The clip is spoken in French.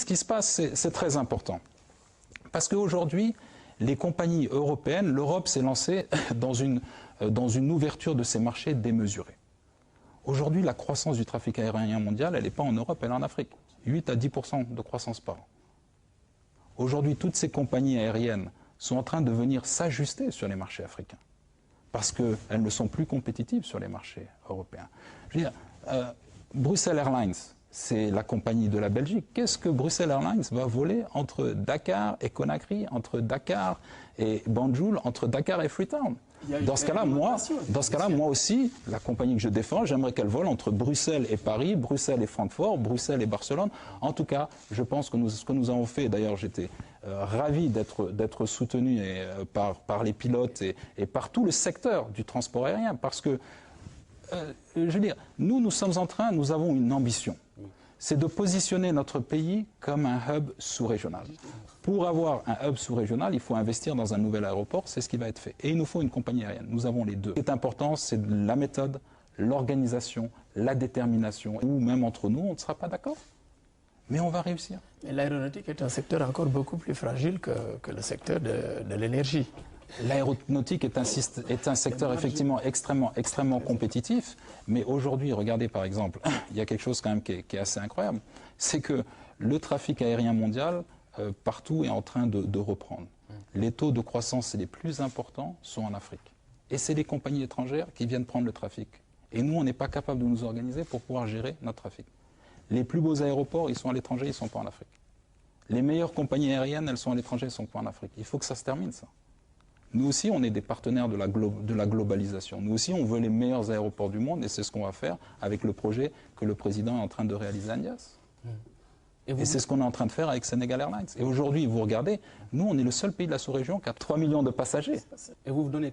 ce qui se passe, c'est très important. Parce qu'aujourd'hui, les compagnies européennes, l'Europe s'est lancée dans une ouverture de ses marchés démesurée. Aujourd'hui, la croissance du trafic aérien mondial, elle n'est pas en Europe, elle est en Afrique. 8 à 10% de croissance par an. Aujourd'hui, toutes ces compagnies aériennes sont en train de venir s'ajuster sur les marchés africains. Parce qu'elles ne sont plus compétitives sur les marchés européens. Je veux dire, Brussels Airlines, c'est la compagnie de la Belgique. Qu'est-ce que Brussels Airlines va voler entre Dakar et Conakry, entre Dakar et Banjul, entre Dakar et Freetown? Dans ce cas-là, moi aussi, la compagnie que je défends, j'aimerais qu'elle vole entre Bruxelles et Paris, Bruxelles et Francfort, Bruxelles et Barcelone. En tout cas, je pense que ce que nous avons fait, d'ailleurs j'étais ravi d'être soutenu par les pilotes et par tout le secteur du transport aérien, parce que, je veux dire, nous avons une ambition. C'est de positionner notre pays comme un hub sous-régional. Pour avoir un hub sous-régional, il faut investir dans un nouvel aéroport, c'est ce qui va être fait. Et il nous faut une compagnie aérienne, nous avons les deux. Ce qui est important, c'est la méthode, l'organisation, la détermination. Ou même entre nous, on ne sera pas d'accord, mais on va réussir. Mais l'aéronautique est un secteur encore beaucoup plus fragile que le secteur de l'énergie. L'aéronautique est un secteur effectivement extrêmement compétitif, mais aujourd'hui, regardez par exemple, il y a quelque chose quand même qui est assez incroyable, c'est que le trafic aérien mondial, partout, est en train de reprendre. Les taux de croissance les plus importants sont en Afrique. Et c'est les compagnies étrangères qui viennent prendre le trafic. Et nous, on n'est pas capable de nous organiser pour pouvoir gérer notre trafic. Les plus beaux aéroports, ils sont à l'étranger, ils ne sont pas en Afrique. Les meilleures compagnies aériennes, elles sont à l'étranger, elles ne sont pas en Afrique. Il faut que ça se termine, ça. Nous aussi, on est des partenaires de la globalisation. Nous aussi, on veut les meilleurs aéroports du monde et c'est ce qu'on va faire avec le projet que le président est en train de réaliser à Niasse. Et c'est ce qu'on est en train de faire avec Senegal Airlines. Et aujourd'hui, vous regardez, nous, on est le seul pays de la sous-région qui a 3 millions de passagers. Et vous donnez